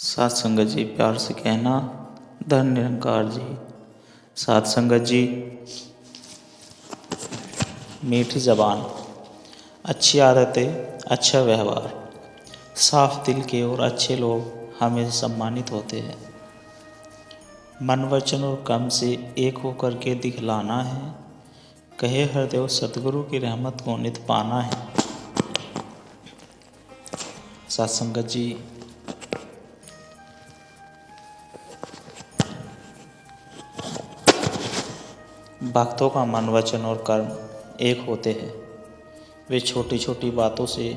साथ संगत जी प्यार से कहना धन निरंकार जी। साथ संगत जी, मीठी ज़बान, अच्छी आदतें, अच्छा व्यवहार, साफ दिल के और अच्छे लोग हमें सम्मानित होते हैं। मन वचन और कर्म से एक होकर के दिखलाना है, कहे हरदेव सतगुरु की रहमत को नित पाना है। साथ संगत जी, भक्तों का मन वचन और कर्म एक होते हैं। वे छोटी छोटी बातों से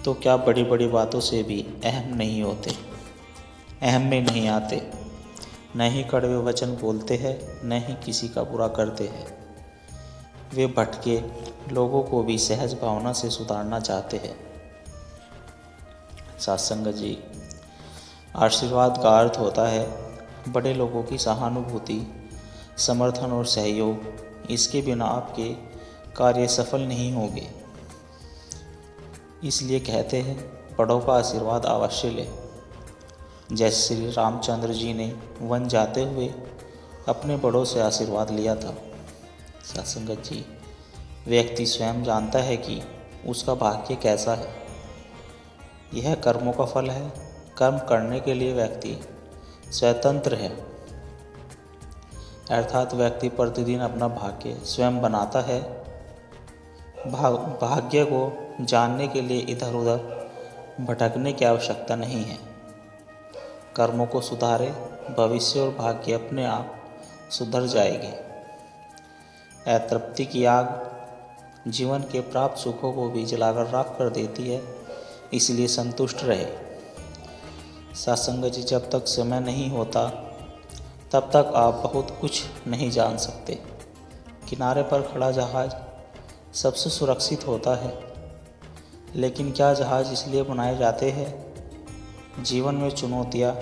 तो क्या बड़ी बड़ी बातों से भी अहम नहीं होते, अहम में नहीं आते। न ही कड़वे वचन बोलते हैं, न ही किसी का बुरा करते हैं। वे भटके लोगों को भी सहज भावना से सुधारना चाहते हैं। सत्संग जी, आशीर्वाद का अर्थ होता है बड़े लोगों की सहानुभूति, समर्थन और सहयोग। इसके बिना आपके कार्य सफल नहीं होंगे। इसलिए कहते हैं बड़ों का आशीर्वाद अवश्य लें। जैसे श्री रामचंद्र जी ने वन जाते हुए अपने बड़ों से आशीर्वाद लिया था। सत्संगत जी, व्यक्ति स्वयं जानता है कि उसका भाग्य कैसा है। यह कर्मों का फल है। कर्म करने के लिए व्यक्ति स्वतंत्र है, अर्थात व्यक्ति प्रतिदिन अपना भाग्य स्वयं बनाता है। भाग्य को जानने के लिए इधर उधर भटकने की आवश्यकता नहीं है। कर्मों को सुधारे, भविष्य और भाग्य अपने आप सुधर जाएंगे। अतृप्ति की आग जीवन के प्राप्त सुखों को भी जलाकर राख कर देती है, इसलिए संतुष्ट रहे। सत्संग जी, जब तक समय नहीं होता तब तक आप बहुत कुछ नहीं जान सकते। किनारे पर खड़ा जहाज सबसे सुरक्षित होता है, लेकिन क्या जहाज इसलिए बनाए जाते हैं? जीवन में चुनौतियाँ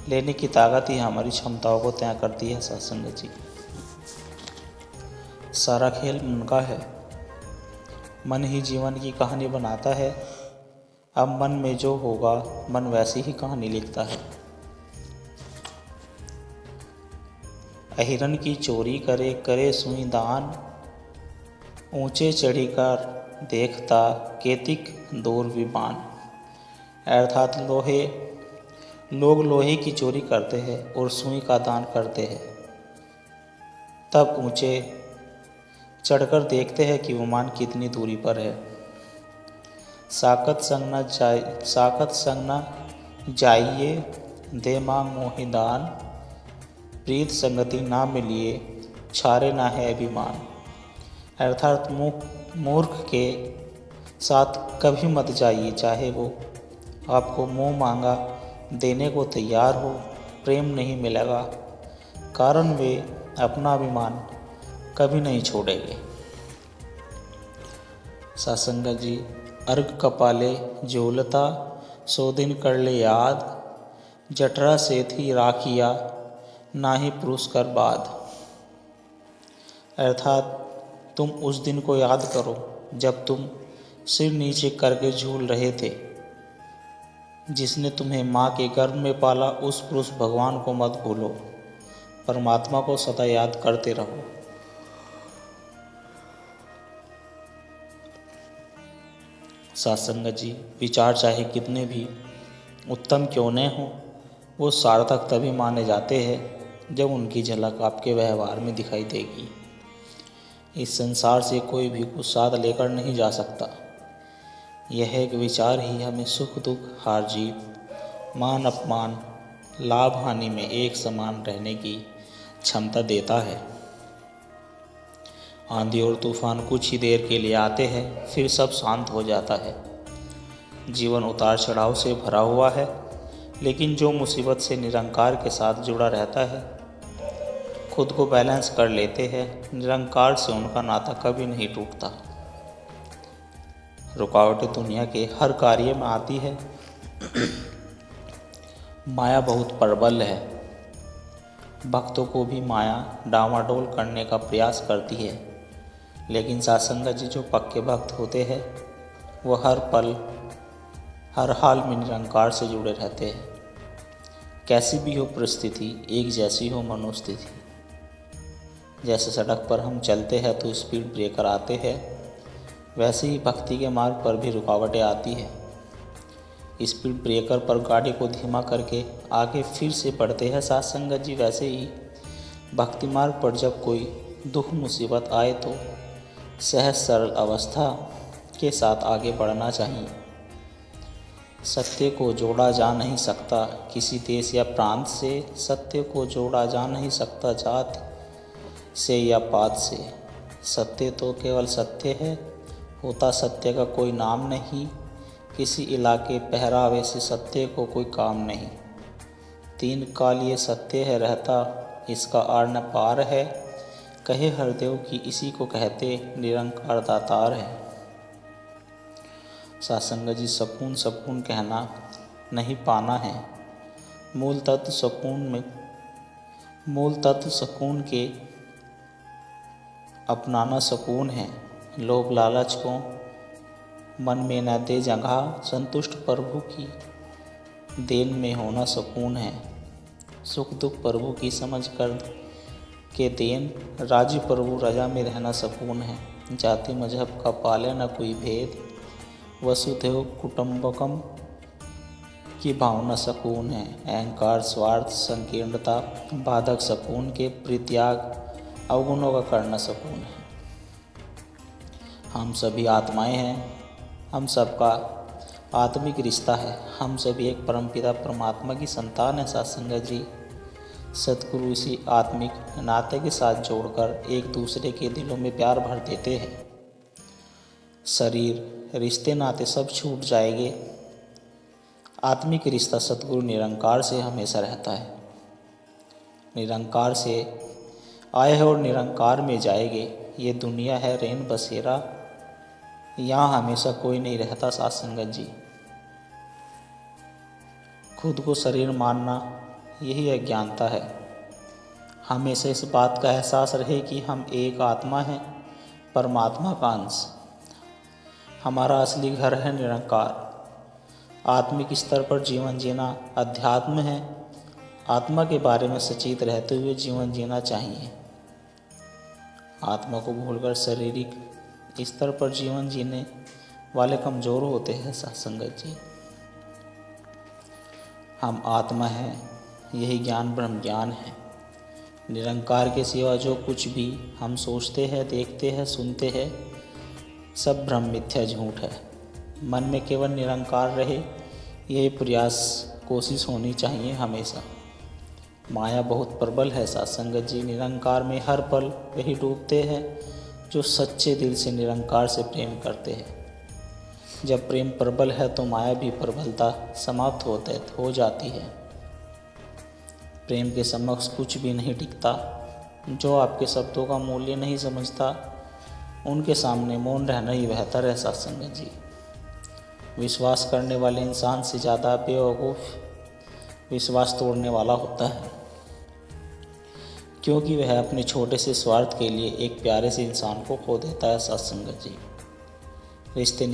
लेने की ताकत ही हमारी क्षमताओं को तय करती है। सत्संग जी, सारा खेल मन का है। मन ही जीवन की कहानी बनाता है। अब मन में जो होगा, मन वैसी ही कहानी लिखता है। अहिरन की चोरी करे, करे सुई दान, ऊंचे चढ़ी कर देखता केतिक दूर विमान। अर्थात लोग लोहे की चोरी करते हैं और सुई का दान करते हैं, तब ऊंचे चढ़कर देखते हैं कि विमान कितनी दूरी पर है। साकत संग न जाइए, दे मांग मोहि दान, प्रीत संगति ना मिलिए, छारे ना है अभिमान। अर्थात मूर्ख के साथ कभी मत जाइए, चाहे वो आपको मुंह मांगा देने को तैयार हो, प्रेम नहीं मिलेगा, कारण वे अपना अभिमान कभी नहीं छोड़ेंगे। सत्संग जी, अर्घ कपाले जोलता, सो दिन कर ले याद, जठरा से थी राखिया, ना ही पुरुष कर बाद। अर्थात तुम उस दिन को याद करो जब तुम सिर नीचे करके झूल रहे थे। जिसने तुम्हें माँ के गर्भ में पाला, उस पुरुष भगवान को मत भूलो। परमात्मा को सदा याद करते रहो। सत्संग जी, विचार चाहे कितने भी उत्तम क्यों न हो, वो सार्थक तभी माने जाते हैं जब उनकी झलक आपके व्यवहार में दिखाई देगी। इस संसार से कोई भी कुछ साथ लेकर नहीं जा सकता। यह एक विचार ही हमें सुख दुख, हार जीत, मान अपमान, लाभ हानि में एक समान रहने की क्षमता देता है। आंधी और तूफान कुछ ही देर के लिए आते हैं, फिर सब शांत हो जाता है। जीवन उतार चढ़ाव से भरा हुआ है, लेकिन जो मुसीबत से निरंकार के साथ जुड़ा रहता है, खुद को बैलेंस कर लेते हैं, निरंकार से उनका नाता कभी नहीं टूटता। रुकावटें दुनिया के हर कार्य में आती है। माया बहुत प्रबल है। भक्तों को भी माया डामाडोल करने का प्रयास करती है, लेकिन सत्संग जी, जो पक्के भक्त होते हैं वो हर पल हर हाल में निरंकार से जुड़े रहते हैं। कैसी भी हो परिस्थिति, एक जैसी हो मनोस्थिति। जैसे सड़क पर हम चलते हैं तो स्पीड ब्रेकर आते हैं, वैसे ही भक्ति के मार्ग पर भी रुकावटें आती है। स्पीड ब्रेकर पर गाड़ी को धीमा करके आगे फिर से बढ़ते हैं साथ संगत जी। वैसे ही भक्ति मार्ग पर जब कोई दुख मुसीबत आए तो सहज सरल अवस्था के साथ आगे बढ़ना चाहिए। सत्य को जोड़ा जा नहीं सकता किसी देश या प्रांत से, सत्य को जोड़ा जा नहीं सकता जात से या पात से। सत्य तो केवल सत्य है, होता सत्य का कोई नाम नहीं। किसी इलाके पहरावे से सत्य को कोई काम नहीं। तीन काल ये सत्य है रहता, इसका आर न पार है। कहे हरदेव की इसी को कहते, निरंकार दातार है। सासंग जी, सकून सकून कहना नहीं पाना है। मूल तत्व सकून के अपनाना सकून है। लोभ लालच को मन में न दे जगह, संतुष्ट प्रभु की देन में होना सकून है। सुख दुख प्रभु की समझ कर के देन, राजी प्रभु रजा में रहना सकून है। जाति मजहब का पाले न कोई भेद, वसुधैव कुटुंबकम की भावना सकून है। अहंकार स्वार्थ संकीर्णता बाधक सकून के परित्याग, अवगुणों का करना सकून है। हम सभी आत्माएं हैं, हम सबका आत्मिक रिश्ता है। हम सभी एक परमपिता परमात्मा की संतान है। सत्संगत जी, सतगुरु इसी आत्मिक नाते के साथ जोड़कर एक दूसरे के दिलों में प्यार भर देते हैं। शरीर रिश्ते नाते सब छूट जाएंगे। आत्मिक रिश्ता सतगुरु निरंकार से हमेशा रहता है। निरंकार से आए हैं और निरंकार में जाएंगे। ये दुनिया है रैन बसेरा, यहाँ हमेशा कोई नहीं रहता। साथ संगत जी, खुद को शरीर मानना यही अज्ञानता है। हमेशा इस बात का एहसास रहे कि हम एक आत्मा हैं, परमात्मा का अंश। हमारा असली घर है निरंकार। आत्मिक स्तर पर जीवन जीना अध्यात्म है। आत्मा के बारे में सचेत रहते हुए जीवन जीना चाहिए। आत्मा को भूलकर शारीरिक स्तर पर जीवन जीने वाले कमज़ोर होते हैं। सत्संगत जी, हम आत्मा हैं, यही ज्ञान ब्रह्म ज्ञान है। निरंकार के सिवा जो कुछ भी हम सोचते हैं, देखते हैं, सुनते हैं, सब भ्रम मिथ्या झूठ है। मन में केवल निरंकार रहे, यही प्रयास कोशिश होनी चाहिए हमेशा। माया बहुत प्रबल है। सत्संगत जी, निरंकार में हर पल वही डूबते हैं जो सच्चे दिल से निरंकार से प्रेम करते हैं। जब प्रेम प्रबल है तो माया भी प्रबलता समाप्त हो जाती है। प्रेम के समक्ष कुछ भी नहीं टिकता। जो आपके शब्दों का मूल्य नहीं समझता, उनके सामने मौन रहना ही बेहतर है। सत्संगत जी, विश्वास करने वाले इंसान से ज़्यादा बेवकूफ़ विश्वास तोड़ने वाला होता है, क्योंकि वह अपने छोटे से स्वार्थ के लिए एक प्यारे से इंसान को खो देता है। सत्संगत जी, रिश्ते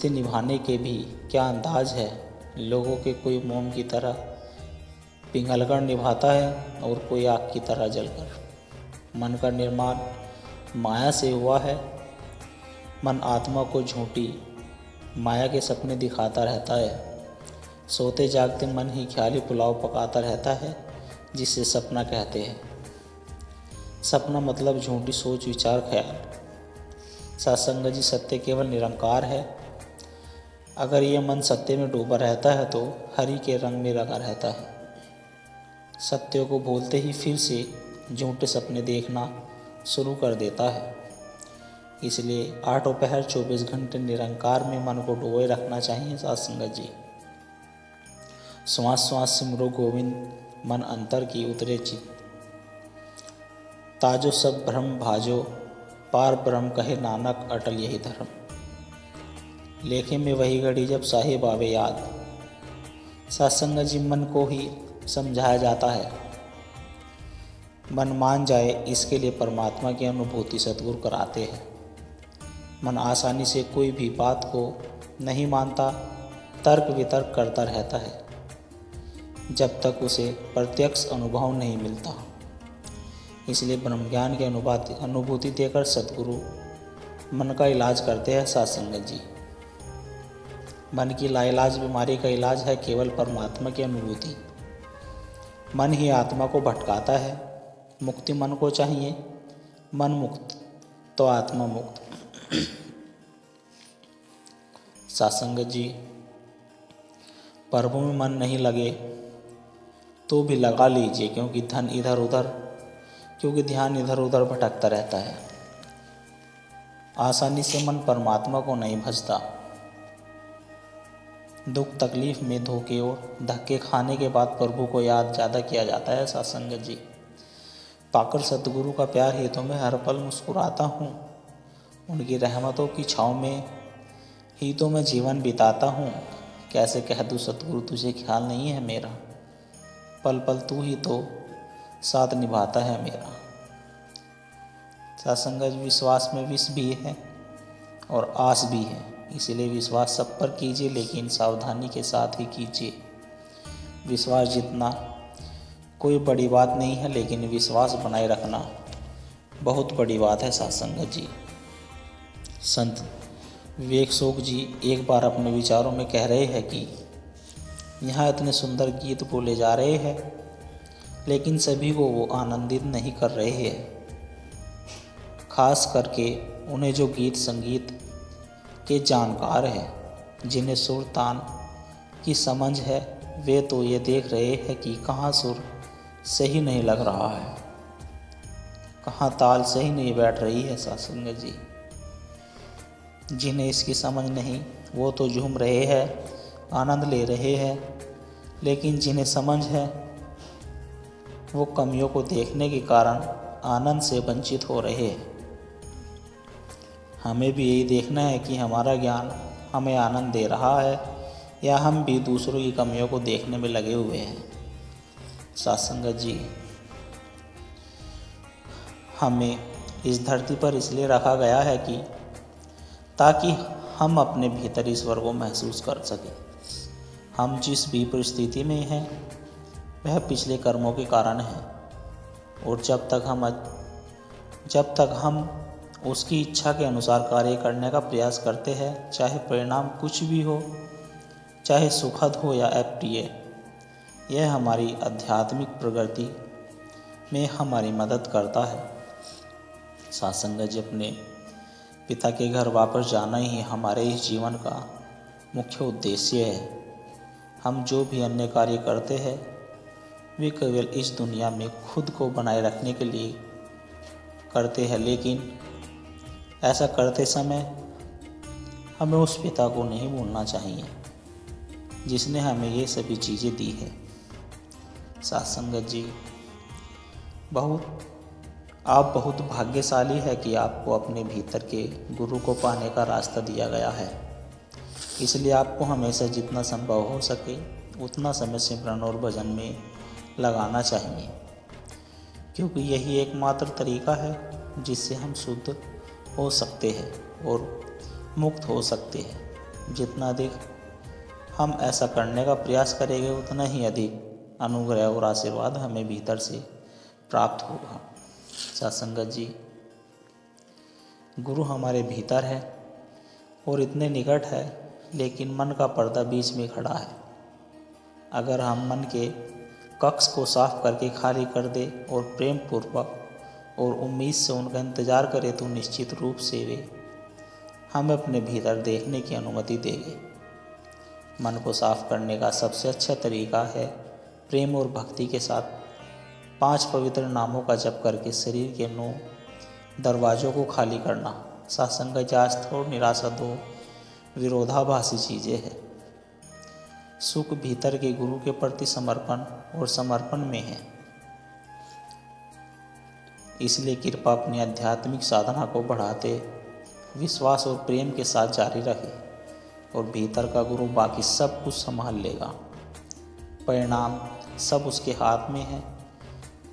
निभाने के भी क्या अंदाज है। लोगों के कोई मोम की तरह पिघलकर निभाता है और कोई आग की तरह जलकर। मन का निर्माण माया से हुआ है। मन आत्मा को झूठी माया के सपने दिखाता रहता है। सोते जागते मन ही ख्याली पुलाव पकाता रहता है, जिसे सपना कहते हैं। सपना मतलब झूठी सोच विचार ख्याल। सत्संग जी, सत्य केवल निरंकार है। अगर यह मन सत्य में डूबा रहता है तो हरि के रंग में रंगा रहता है। सत्य को भूलते ही फिर से झूठे सपने देखना शुरू कर देता है। इसलिए 8 पहर 24 घंटे निरंकार में मन को डोए रखना चाहिए। सत्संग जी, श्वास श्वास सिमरो गोविंद, मन अंतर की उतरे चित। ताजो सब भ्रम भाजो, पार ब्रह्म कहे नानक, अटल यही धर्म। लेखे में वही घड़ी जब साहिब आवे याद। सत्संग जी, मन को ही समझाया जाता है। मन मान जाए, इसके लिए परमात्मा की अनुभूति सतगुरु कराते हैं। मन आसानी से कोई भी बात को नहीं मानता, तर्क वितर्क करता रहता है जब तक उसे प्रत्यक्ष अनुभव नहीं मिलता। इसलिए ब्रह्म ज्ञान की अनुभूति देकर सद्गुरु मन का इलाज करते हैं साध संगत जी। मन की लाइलाज बीमारी का इलाज है केवल परमात्मा की अनुभूति। मन ही आत्मा को भटकाता है। मुक्ति मन को चाहिए, मन मुक्त तो आत्मा मुक्त। साध संगत जी, प्रभु में मन नहीं लगे तो भी लगा लीजिए, क्योंकि ध्यान इधर उधर भटकता रहता है। आसानी से मन परमात्मा को नहीं भजता। दुख तकलीफ में धोखे और धक्के खाने के बाद प्रभु को याद ज़्यादा किया जाता है साध संगत जी। पाकर सतगुरु का प्यार ही तो मैं हर पल मुस्कुराता हूँ। उनकी रहमतों की छाँव में ही तो मैं जीवन बिताता हूँ। कैसे कह दूँ सतगुरु तुझे ख्याल नहीं है मेरा, पल पल तू ही तो साथ निभाता है मेरा। साध संगत, विश्वास में विष भी है और आस भी है, इसलिए विश्वास सब पर कीजिए, लेकिन सावधानी के साथ ही कीजिए। विश्वास जितना कोई बड़ी बात नहीं है, लेकिन विश्वास बनाए रखना बहुत बड़ी बात है साध संगत जी। संत विवेक शोक जी एक बार अपने विचारों में कह रहे हैं कि यहाँ इतने सुंदर गीत बोले जा रहे हैं, लेकिन सभी को वो आनंदित नहीं कर रहे हैं। खास करके उन्हें जो गीत संगीत के जानकार हैं, जिन्हें सुर तान की समझ है, वे तो ये देख रहे हैं कि कहाँ सुर सही नहीं लग रहा है, कहाँ ताल सही नहीं बैठ रही है। साध संगत जी, जिन्हें इसकी समझ नहीं वो तो झूम रहे हैं, आनंद ले रहे हैं, लेकिन जिन्हें समझ है वो कमियों को देखने के कारण आनंद से वंचित हो रहे हैं। हमें भी यही देखना है कि हमारा ज्ञान हमें आनंद दे रहा है या हम भी दूसरों की कमियों को देखने में लगे हुए हैं। साध संगत जी, हमें इस धरती पर इसलिए रखा गया है कि ताकि हम अपने भीतर ईश्वर को महसूस कर सकें। हम जिस भी परिस्थिति में हैं वह पिछले कर्मों के कारण है, और जब तक हम उसकी इच्छा के अनुसार कार्य करने का प्रयास करते हैं, चाहे परिणाम कुछ भी हो, चाहे सुखद हो या अप्रिय, यह हमारी आध्यात्मिक प्रगति में हमारी मदद करता है। साध संगत जी, अपने पिता के घर वापस जाना ही हमारे इस जीवन का मुख्य उद्देश्य है। हम जो भी अन्य कार्य करते हैं वे केवल इस दुनिया में खुद को बनाए रखने के लिए करते हैं, लेकिन ऐसा करते समय हमें उस पिता को नहीं भूलना चाहिए जिसने हमें ये सभी चीज़ें दी है। साध संगत जी, आप बहुत भाग्यशाली है कि आपको अपने भीतर के गुरु को पाने का रास्ता दिया गया है। इसलिए आपको हमेशा जितना संभव हो सके उतना समय सिमरन और भजन में लगाना चाहिए, क्योंकि यही एकमात्र तरीका है जिससे हम शुद्ध हो सकते हैं और मुक्त हो सकते हैं। जितना अधिक हम ऐसा करने का प्रयास करेंगे उतना ही अधिक अनुग्रह और आशीर्वाद हमें भीतर से प्राप्त होगा। साध संगत जी, गुरु हमारे भीतर है और इतने निकट है, लेकिन मन का पर्दा बीच में खड़ा है। अगर हम मन के कक्ष को साफ करके खाली कर दे और प्रेम पूर्वक और उम्मीद से उनका इंतज़ार करें, तो निश्चित रूप से वे हमें अपने भीतर देखने की अनुमति देंगे। मन को साफ करने का सबसे अच्छा तरीका है प्रेम और भक्ति के साथ 5 पवित्र नामों का जप करके शरीर के 9 दरवाज़ों को खाली करना। सत्संग का आस्था और निराशा 2 विरोधाभासी चीज़ें हैं। सुख भीतर के गुरु के प्रति समर्पण और समर्पण में है। इसलिए कृपा अपनी आध्यात्मिक साधना को बढ़ाते विश्वास और प्रेम के साथ जारी रखे और भीतर का गुरु बाकी सब कुछ संभाल लेगा। परिणाम सब उसके हाथ में है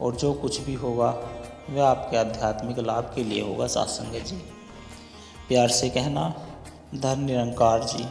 और जो कुछ भी होगा वह आपके आध्यात्मिक लाभ के लिए होगा। सत्संग जी, प्यार से कहना, धन निरंकार जी।